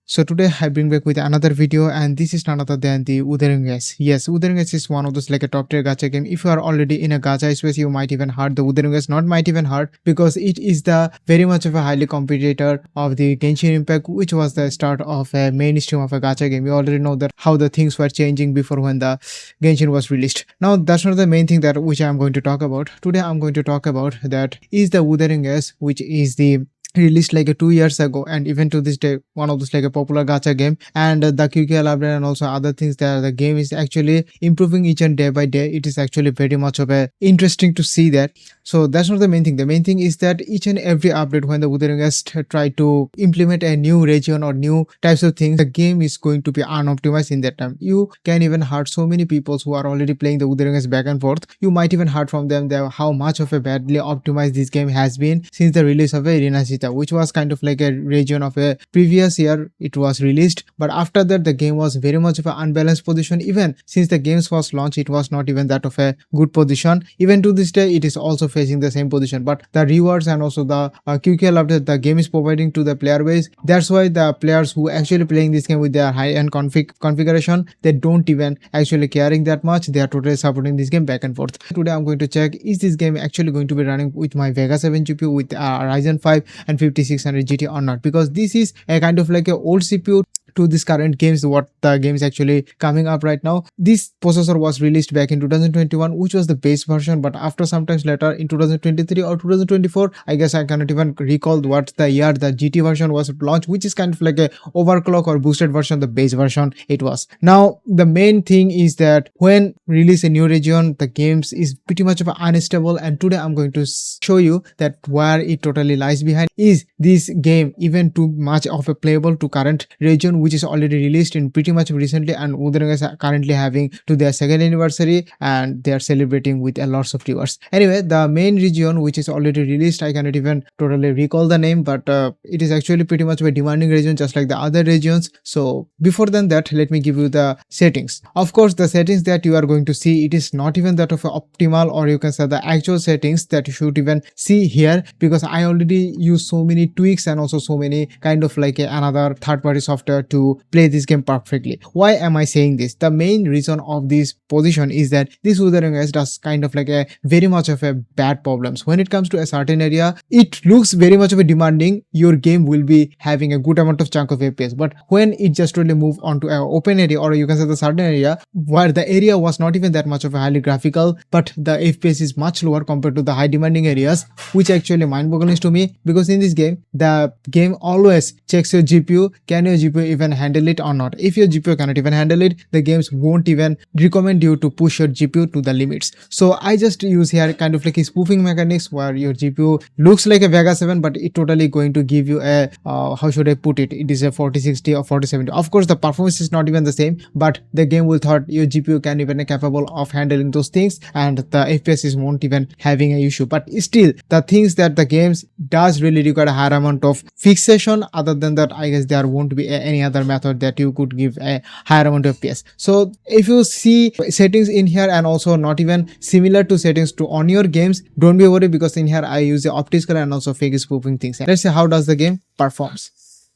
So today I bring back with another video, and this is none other than the Wuthering S. Yes, Wuthering S is one of those like a top tier gacha game. If you are already in a gacha space, you might even heard the Wuthering S, not might even heard, because it is the very much of a highly competitor of the Genshin Impact, which was the start of a mainstream of a gacha game. You already know that how the things were changing before when the Genshin was released. Now that's not the main thing that which I am going to talk about. Today I'm going to talk about that is the Wuthering S, which is the released like 2 years ago, and even to this day one of those like a popular gacha game, and the QQ library and also other things that the game is actually improving each and day by day. It is actually very much of a interesting to see that. So that's not the main thing. The main thing is that each and every update when the Wuthering has tried to implement a new region or new types of things, the game is going to be unoptimized in that time. You can even heard so many people who are already playing the Wuthering as back and forth. You might even heard from them that how much of a badly optimized this game has been since the release of Arena, which was kind of like a region of a previous year it was released, but after that the game was very much of an unbalanced position. Even since the game's first launch, it was not even that of a good position. Even to this day it is also facing the same position, but the rewards and also the QQL update the game is providing to the player base, that's why the players who actually playing this game with their high-end configuration, they don't even actually caring that much. They are totally supporting this game back and forth. Today I'm going to check, is this game actually going to be running with my Vega 7 GPU with Ryzen 5 and 5600 GT or not, because this is a kind of like a old CPU to this current games what the game is actually coming up right now. This processor was released back in 2021, which was the base version, but after sometimes later in 2023 or 2024, I guess I cannot even recall what the year the GT version was launched, which is kind of like a overclock or boosted version, the base version it was. Now the main thing is that when release a new region, the games is pretty much of unstable, and today I'm going to show you that where it totally lies behind. Is this game even too much of a playable to current region, which is already released in pretty much recently, and Wuthering is currently having to their second anniversary and they are celebrating with a lots of viewers. Anyway, the main region which is already released, I cannot even totally recall the name, but it is actually pretty much a demanding region just like the other regions. So before than that, let me give you the settings. Of course, the settings that you are going to see, it is not even that of a optimal, or you can say the actual settings that you should even see here, because I already use so many tweaks and also so many kind of like another third-party software to play this game perfectly. Why am I saying this? The main reason of this position is that this Wuthering S does kind of like a very much of a bad problems. When it comes to a certain area, it looks very much of a demanding, your game will be having a good amount of chunk of FPS, but when it just really move onto an open area, or you can say the certain area where the area was not even that much of a highly graphical, but the FPS is much lower compared to the high demanding areas, which actually mind-boggling to me, because in this game the game always checks your GPU, can your GPU even handle it or not. If your GPU cannot even handle it, the games won't even recommend you to push your GPU to the limits. So I just use here kind of like a spoofing mechanics where your GPU looks like a Vega 7, but it totally going to give you a how should I put it, it is a 4060 or 4070. Of course the performance is not even the same, but the game will thought your GPU can even capable of handling those things, and the FPS is won't even having an issue. But still the things that the games does really require a higher amount of fixation. Other than that, I guess there won't be any other method that you could give a higher amount of FPS. So if you see settings in here and also not even similar to settings to on your games, don't be worried, because in here I use the optical and also fake spoofing things. Let's see how does the game performs.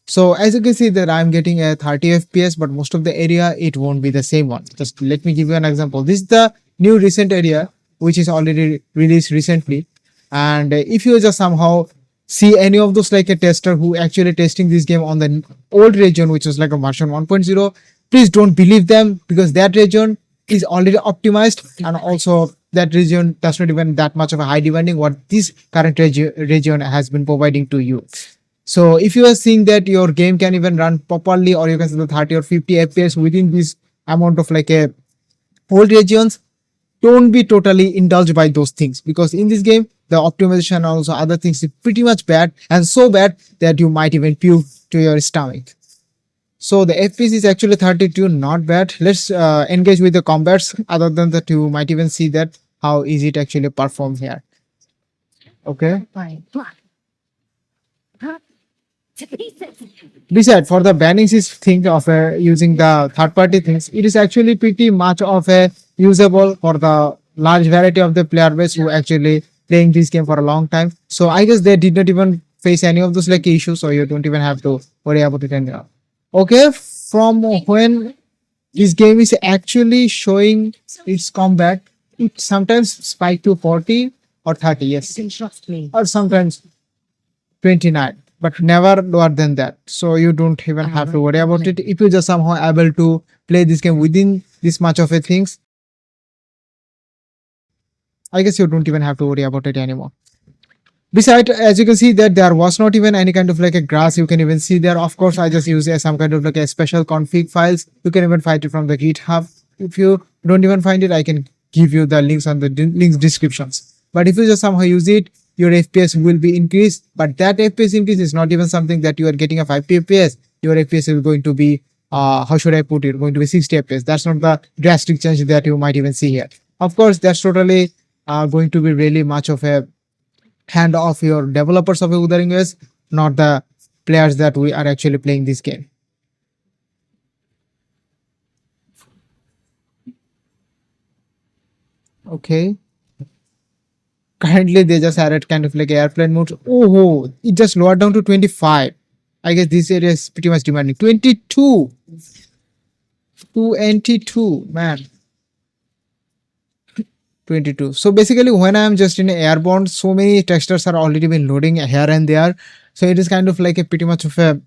So as you can see that I'm getting a 30 FPS, but most of the area it won't be the same one. Just let me give you an example. This is the new recent area which is already released recently, and if you just somehow see any of those like a tester who actually testing this game on the old region, which was like a version 1.0, please don't believe them, because that region is already optimized, and also that region does not even that much of a high demanding what this current region has been providing to you. So if you are seeing that your game can even run properly, or you can say the 30 or 50 FPS within this amount of like a old regions, don't be totally indulged by those things, because in this game the optimization and also other things is pretty much bad, and so bad that you might even puke to your stomach. So the FPS is actually 32, not bad. Let's engage with the combats. Other than that, you might even see that how easy it actually performs here. Okay. Besides, for the bannings is thing of using the third-party things, it is actually pretty much of a usable for the large variety of the player base who actually playing this game for a long time. So I guess they did not even face any of those like issues, so you don't even have to worry about it anymore. Okay, from when this game is actually showing its combat, it sometimes spike to 40 or 30, yes. You can trust me. Or sometimes 29, but never lower than that. So you don't even have to worry about it. If you just somehow able to play this game within this much of a things, I guess you don't even have to worry about it anymore. Besides, as you can see that there was not even any kind of like a grass you can even see there. Of course, I just use some kind of like a special config files. You can even find it from the GitHub. If you don't even find it, I can give you the links on the links descriptions. But if you just somehow use it, your FPS will be increased. But that FPS increase is not even something that you are getting a 50 FPS. Your FPS is going to be, how should I put it, going to be 60 FPS. That's not the drastic change that you might even see here. Of course, that's totally going to be really much of a hand of your developers of a Wuthering OS, not the players that we are actually playing this game. Okay. Currently, they just added kind of like airplane mode. Oh, it just lowered down to 25. I guess this area is pretty much demanding. 22. 22, man. 22. So basically, when I am just in airborne, so many textures are already been loading here and there. So it is kind of like a pretty much of a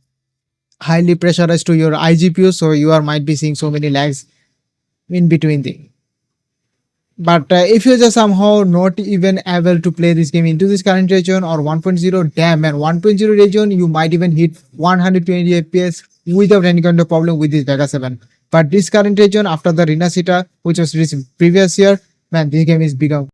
highly pressurized to your iGPU. So you are might be seeing so many lags in between the. But if you're just somehow not even able to play this game into this current region or 1.0, damn man, 1.0 region, you might even hit 120 FPS without any kind of problem with this Vega 7. But this current region after the Rinasita, which was released previous year, man, this game is become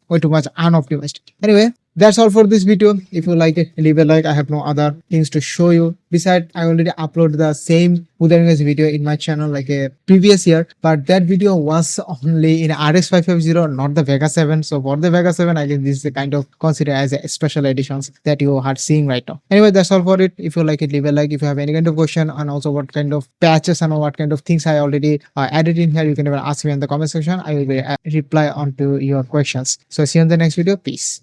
way too much unoptimized. Anyway, that's all for this video. If you like it, leave a like. I have no other things to show you. Besides, I already uploaded the same Wuthering video in my channel like a previous year, but that video was only in RX 550, not the Vega 7. So for the Vega 7, I guess this is the kind of considered as a special editions that you are seeing right now. Anyway, that's all for it. If you like it, leave a like. If you have any kind of question and also what kind of patches and what kind of things I already added in here, you can even ask me in the comment section. I will reply onto your questions. So see you in the next video. Peace.